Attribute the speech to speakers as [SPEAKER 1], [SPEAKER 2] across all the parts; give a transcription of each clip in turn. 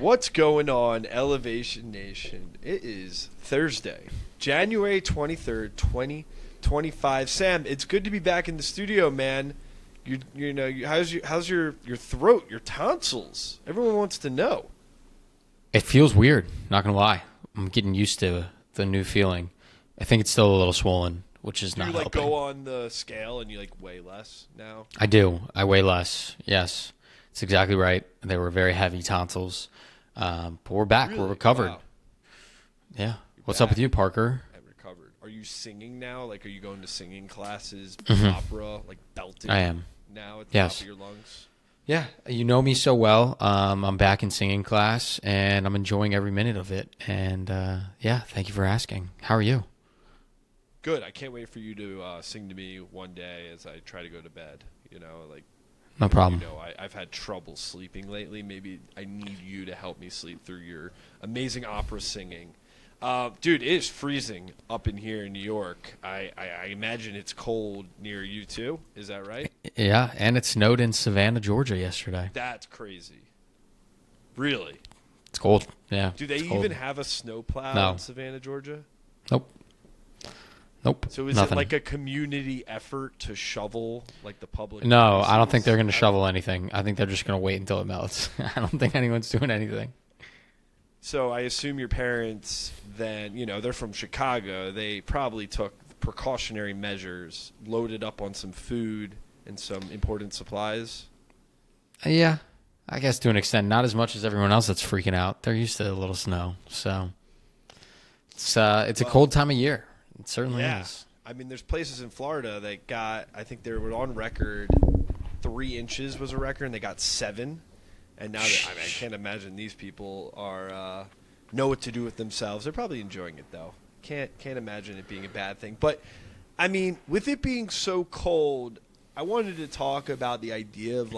[SPEAKER 1] What's going on, Elevation Nation? It is Thursday, January 23rd, 2025. Sam, it's good to be back in the studio, man. How's your throat, your tonsils? Everyone wants to know.
[SPEAKER 2] It feels weird, not going to lie. I'm getting used to the new feeling. I think it's still a little swollen, which is not helping.
[SPEAKER 1] Do you go on the scale and you weigh less now?
[SPEAKER 2] I do. I weigh less. Yes. It's exactly right. They were very heavy tonsils. But we're back.
[SPEAKER 1] Really?
[SPEAKER 2] We're recovered.
[SPEAKER 1] Wow.
[SPEAKER 2] Yeah. What's up with you, Parker?
[SPEAKER 1] I'm recovered. Are you singing now? Are you going to singing classes,
[SPEAKER 2] Mhm.
[SPEAKER 1] opera, belting?
[SPEAKER 2] I am.
[SPEAKER 1] Now at the
[SPEAKER 2] Yes.
[SPEAKER 1] top of your lungs?
[SPEAKER 2] Yeah. You know me so well. I'm back in singing class, and I'm enjoying every minute of it. And, yeah, thank you for asking. How are you?
[SPEAKER 1] Good. I can't wait for you to sing to me one day as I try to go to bed.
[SPEAKER 2] No problem.
[SPEAKER 1] I've had trouble sleeping lately. Maybe I need you to help me sleep through your amazing opera singing. Dude, it is freezing up in here in New York. I imagine it's cold near you too. Is that right?
[SPEAKER 2] Yeah, and it snowed in Savannah, Georgia yesterday.
[SPEAKER 1] That's crazy. Really?
[SPEAKER 2] It's cold. Yeah.
[SPEAKER 1] Do they
[SPEAKER 2] it's cold.
[SPEAKER 1] even have a snowplow
[SPEAKER 2] No.
[SPEAKER 1] in Savannah, Georgia?
[SPEAKER 2] Nope.
[SPEAKER 1] So is
[SPEAKER 2] Nothing.
[SPEAKER 1] it a community effort to shovel the public?
[SPEAKER 2] No, I don't
[SPEAKER 1] places?
[SPEAKER 2] think they're going to shovel anything. I think they're just going to wait until it melts. I don't think anyone's doing anything.
[SPEAKER 1] So I assume your parents then, they're from Chicago. They probably took precautionary measures, loaded up on some food and some important supplies.
[SPEAKER 2] Yeah, I guess to an extent. Not as much as everyone else that's freaking out. They're used to a little snow. So it's a cold time of year. It certainly is.
[SPEAKER 1] I mean, there's places in Florida that got, I think they were on record, 3 inches was a record, and they got 7. And now, I can't imagine these people are know what to do with themselves. They're probably enjoying it, though. Can't imagine it being a bad thing. But, I mean, with it being so cold, I wanted to talk about the idea of,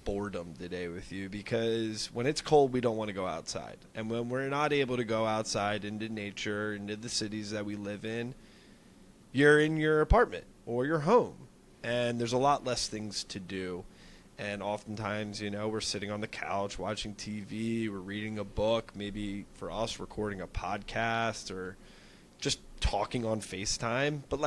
[SPEAKER 1] boredom today with you, because when it's cold, we don't want to go outside. And when we're not able to go outside into nature, into the cities that we live in, you're in your apartment or your home, and there's a lot less things to do. And oftentimes, we're sitting on the couch watching TV, we're reading a book, maybe for us recording a podcast or just talking on FaceTime. But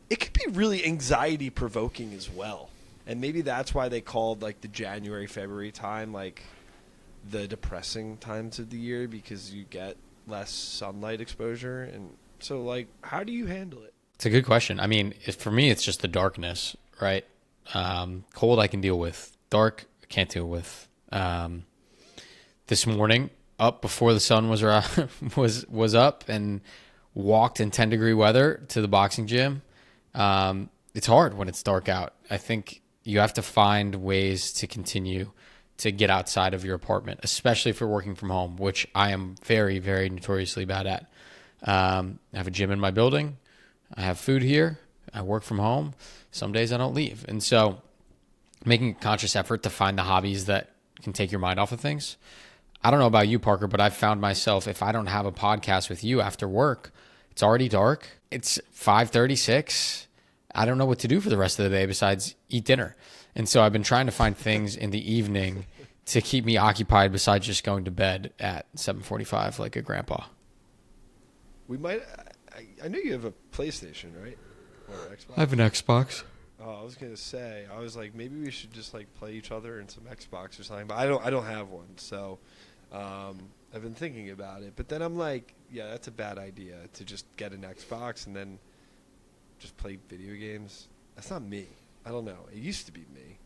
[SPEAKER 1] it could be really anxiety provoking as well. And maybe that's why they called the January, February time the depressing times of the year, because you get less sunlight exposure. And so how do you handle it?
[SPEAKER 2] It's a good question. I mean, for me, it's just the darkness, right? Cold I can deal with. Dark I can't deal with. This morning, up before the sun was was up, and walked in 10-degree weather to the boxing gym. It's hard when it's dark out. I think you have to find ways to continue to get outside of your apartment, especially if you're working from home, which I am very, very notoriously bad at. I have a gym in my building. I have food here. I work from home. Some days I don't leave. And so making a conscious effort to find the hobbies that can take your mind off of things. I don't know about you, Parker, but I've found myself, if I don't have a podcast with you after work, it's already dark. It's 5:36. I don't know what to do for the rest of the day besides eat dinner. And so I've been trying to find things in the evening to keep me occupied besides just going to bed at 7:45 like a grandpa.
[SPEAKER 1] I know you have a PlayStation, right? Or Xbox?
[SPEAKER 2] I have an Xbox.
[SPEAKER 1] Oh, I was gonna say, maybe we should just play each other in some Xbox or something, but I don't have one, so I've been thinking about it. But then I'm yeah, that's a bad idea to just get an Xbox and then just play video games. That's not me. I don't know. It used to be me.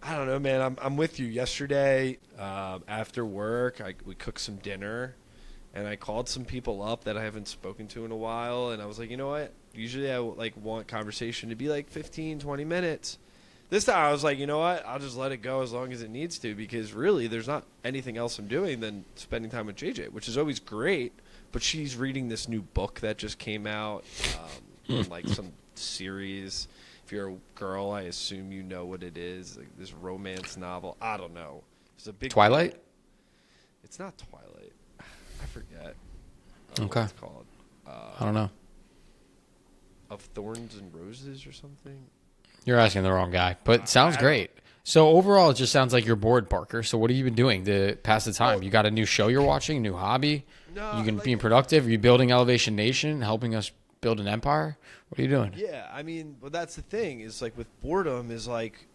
[SPEAKER 1] I don't know, man. I'm with you. Yesterday, after work, we cooked some dinner, and I called some people up that I haven't spoken to in a while, and I was like, you know what? Usually I want conversation to be 15, 20 minutes. This time I was like, you know what? I'll just let it go as long as it needs to, because really there's not anything else I'm doing than spending time with JJ, which is always great, but she's reading this new book that just came out, some series. If you're a girl, I assume you know what it is, this romance novel. I don't know. It's a big
[SPEAKER 2] Twilight?
[SPEAKER 1] It's not Twilight. I forget.
[SPEAKER 2] Okay.
[SPEAKER 1] What it's called.
[SPEAKER 2] I don't know.
[SPEAKER 1] Of Thorns and Roses or something.
[SPEAKER 2] You're asking the wrong guy, but it sounds great. So overall, it just sounds like you're bored, Parker. So what have you been doing to pass the time? You got a new show you're watching, new hobby?
[SPEAKER 1] No,
[SPEAKER 2] You can
[SPEAKER 1] like,
[SPEAKER 2] be productive? Are you building Elevation Nation, helping us build an empire? What are you doing?
[SPEAKER 1] yeah, I mean, well, that's the thing is like with boredom is like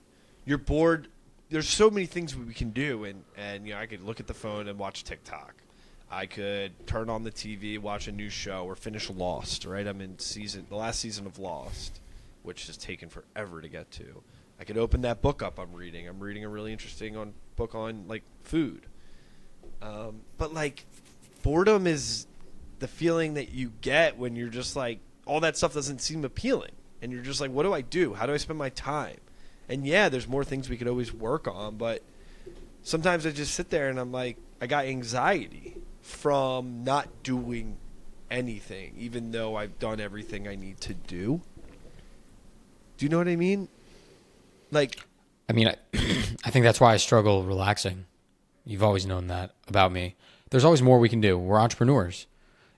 [SPEAKER 1] you're bored. There's so many things we can do, and I could look at the phone and watch TikTok. I could turn on the TV, watch a new show, or finish Lost. Right, I'm in the last season of Lost, which has taken forever to get to. I could open that book up I'm reading. I'm reading a really interesting book on like food. But like boredom is the feeling that you get when you're just like all that stuff doesn't seem appealing, and you're just like, what do I do? How do I spend my time? And yeah, there's more things we could always work on, but sometimes I just sit there and I'm like, I got anxiety from not doing anything, even though I've done everything I need to do. Do you know what I mean? Like,
[SPEAKER 2] I mean, I think that's why I struggle relaxing. You've always known that about me. There's always more we can do. We're entrepreneurs.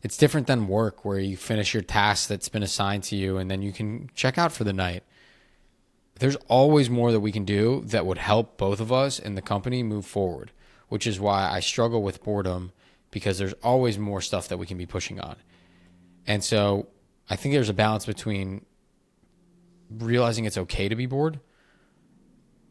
[SPEAKER 2] It's different than work where you finish your task that's been assigned to you and then you can check out for the night. There's always more that we can do that would help both of us and the company move forward, which is why I struggle with boredom, because there's always more stuff that we can be pushing on. And so I think there's a balance between realizing it's okay to be bored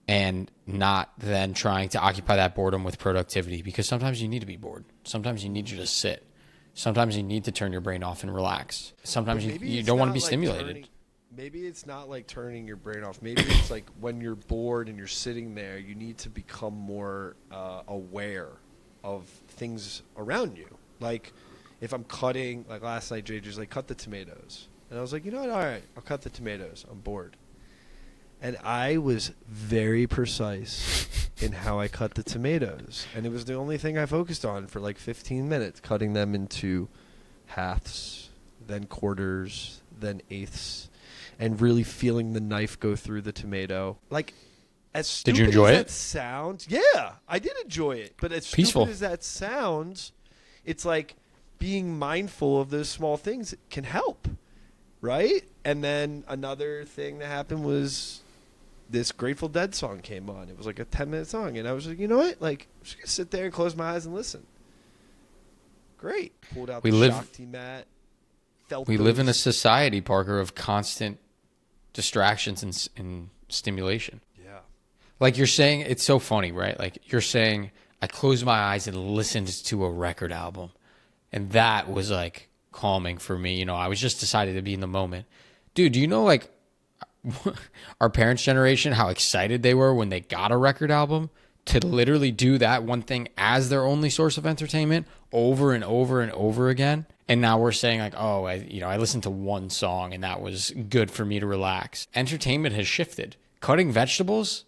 [SPEAKER 2] and not then trying to occupy that boredom with productivity, because sometimes you need to be bored. Sometimes you need to just sit. Sometimes you need to turn your brain off and relax. Sometimes you don't want to be stimulated.
[SPEAKER 1] Maybe it's not like turning your brain off. Maybe it's like when you're bored and you're sitting there, you need to become more aware of things around you. Like if I'm cutting, like last night, JJ's like, cut the tomatoes. And I was like, you know what? All right, I'll cut the tomatoes. I'm bored. And I was very precise in how I cut the tomatoes. And it was the only thing I focused on for like 15 minutes, cutting them into halves, then quarters, then eighths, and really feeling the knife go through the tomato. Like, as stupid
[SPEAKER 2] did you enjoy
[SPEAKER 1] as
[SPEAKER 2] it?
[SPEAKER 1] That sounds, yeah, I did enjoy it. But as
[SPEAKER 2] peaceful
[SPEAKER 1] stupid as that sounds, it's like being mindful of those small things can help, right? And then another thing that happened was this Grateful Dead song came on. It was like a 10-minute song, and I was like, you know what? Like, I'm just gonna sit there and close my eyes and listen. Great. Pulled out the Shakti mat.
[SPEAKER 2] We live in a society, Parker, of constant distractions and stimulation.
[SPEAKER 1] Yeah.
[SPEAKER 2] Like you're saying, it's so funny, right? Like you're saying, I closed my eyes and listened to a record album, and that was like calming for me. You know, I was just decided to be in the moment. Dude, do you know like our parents' generation, how excited they were when they got a record album to literally do that one thing as their only source of entertainment over and over and over again? And now we're saying like, oh, I listened to one song and that was good for me to relax. Entertainment has shifted. Cutting vegetables,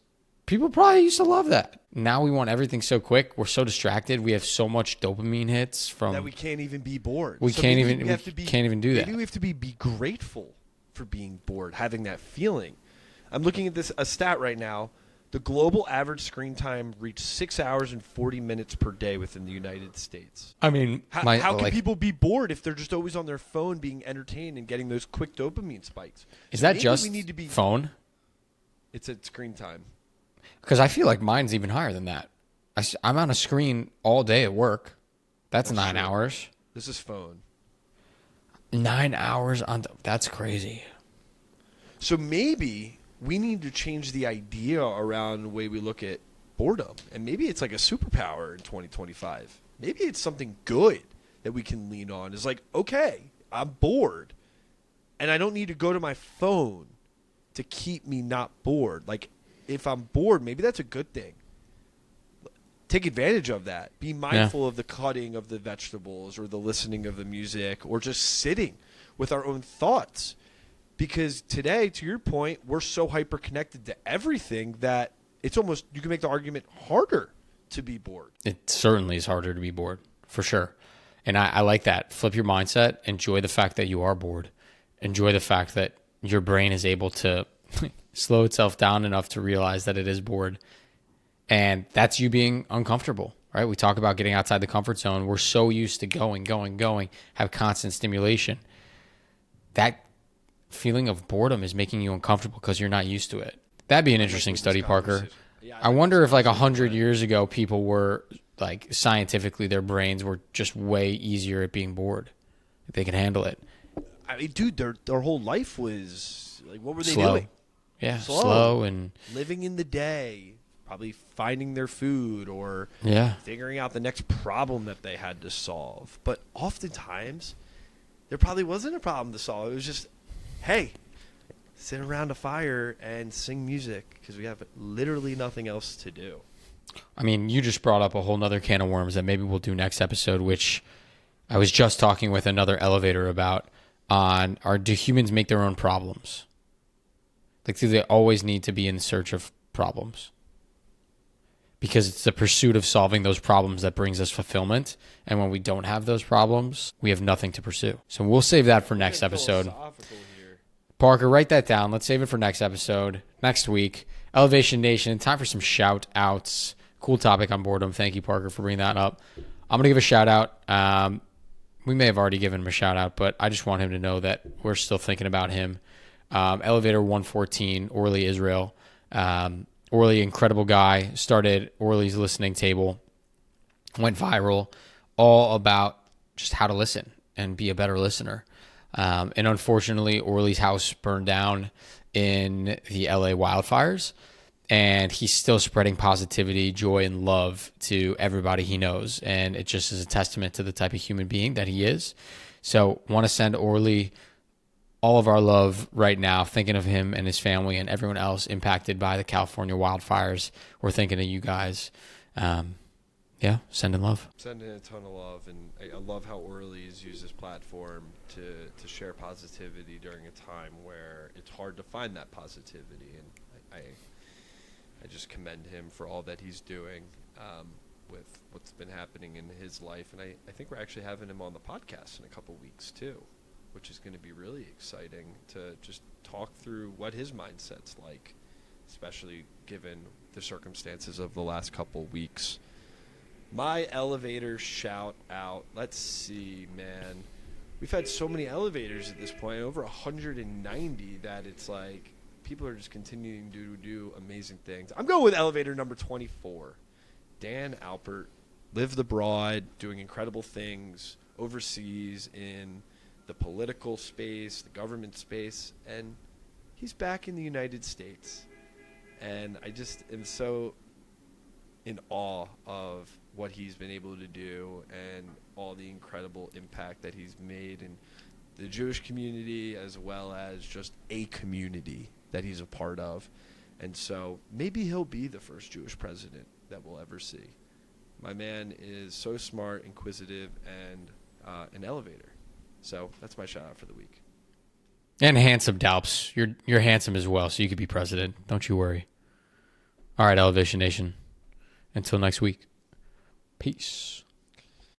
[SPEAKER 2] people probably used to love that. Now we want everything so quick. We're so distracted. We have so much dopamine hits from
[SPEAKER 1] that we can't even be bored.
[SPEAKER 2] We can't even do that.
[SPEAKER 1] Maybe we have to be grateful for being bored, having that feeling. I'm looking at a stat right now. The global average screen time reached 6 hours and 40 minutes per day within the United States.
[SPEAKER 2] I mean,
[SPEAKER 1] how can people be bored if they're just always on their phone being entertained and getting those quick dopamine spikes?
[SPEAKER 2] Is that just phone?
[SPEAKER 1] It's at screen time.
[SPEAKER 2] Because I feel like mine's even higher than that. I'm on a screen all day at work. That's 9 hours.
[SPEAKER 1] This is phone.
[SPEAKER 2] 9 hours that's crazy.
[SPEAKER 1] So maybe we need to change the idea around the way we look at boredom. And maybe it's like a superpower in 2025. Maybe it's something good that we can lean on. It's like, okay, I'm bored. And I don't need to go to my phone to keep me not bored. Like, if I'm bored, maybe that's a good thing. Take advantage of that. Be mindful of the cutting of the vegetables or the listening of the music or just sitting with our own thoughts. Because today, to your point, we're so hyper-connected to everything that it's almost, you can make the argument, harder to be bored.
[SPEAKER 2] It certainly is harder to be bored, for sure. And I like that. Flip your mindset. Enjoy the fact that you are bored. Enjoy the fact that your brain is able to slow itself down enough to realize that it is bored. And that's you being uncomfortable, right? We talk about getting outside the comfort zone. We're so used to going, have constant stimulation. That feeling of boredom is making you uncomfortable because you're not used to it. That'd be an interesting study, Parker.
[SPEAKER 1] Yeah,
[SPEAKER 2] I wonder if like 100 years ago, people were like scientifically, their brains were just way easier at being bored. If they could handle it.
[SPEAKER 1] I mean, dude, their whole life was like, what were they
[SPEAKER 2] Slow.
[SPEAKER 1] doing?
[SPEAKER 2] Yeah, slow and
[SPEAKER 1] living in the day, probably finding their food or figuring out the next problem that they had to solve. But oftentimes, there probably wasn't a problem to solve. It was just, hey, sit around a fire and sing music because we have literally nothing else to do.
[SPEAKER 2] I mean, you just brought up a whole nother can of worms that maybe we'll do next episode, which I was just talking with another elevator about do humans make their own problems? Like, do they always need to be in search of problems? Because it's the pursuit of solving those problems that brings us fulfillment. And when we don't have those problems, we have nothing to pursue. So we'll save that for next episode. Parker, write that down. Let's save it for next episode, next week. Elevation Nation, time for some shout outs. Cool topic on boredom. Thank you, Parker, for bringing that up. I'm going to give a shout out. We may have already given him a shout out, but I just want him to know that we're still thinking about him. Elevator 114, Orly, Israel. Orly, incredible guy. Started Orly's listening table. Went viral. All about just how to listen and be a better listener. And unfortunately, Orly's house burned down in the LA wildfires. And he's still spreading positivity, joy, and love to everybody he knows. And it just is a testament to the type of human being that he is. So want to send Orly all of our love right now, thinking of him and his family and everyone else impacted by the California wildfires. We're thinking of you guys. Sending love.
[SPEAKER 1] Sending a ton of love. And I love how Orly's used this platform to share positivity during a time where it's hard to find that positivity. And I just commend him for all that he's doing with what's been happening in his life. And I think we're actually having him on the podcast in a couple weeks, too, which is going to be really exciting to just talk through what his mindset's like, especially given the circumstances of the last couple weeks. My elevator shout out. Let's see, man. We've had so many elevators at this point, over 190, that it's like people are just continuing to do amazing things. I'm going with elevator number 24. Dan Alpert lived abroad, doing incredible things overseas in the political space, the government space, and he's back in the United States. And I just am so in awe of what he's been able to do and all the incredible impact that he's made in the Jewish community as well as just a community that he's a part of. And so maybe he'll be the first Jewish president that we'll ever see. My man is so smart, inquisitive, and an elevator. So that's my shout out for the week.
[SPEAKER 2] And handsome, Dalps. You're handsome as well, so you could be president. Don't you worry. All right, Elevation Nation. Until next week. Peace.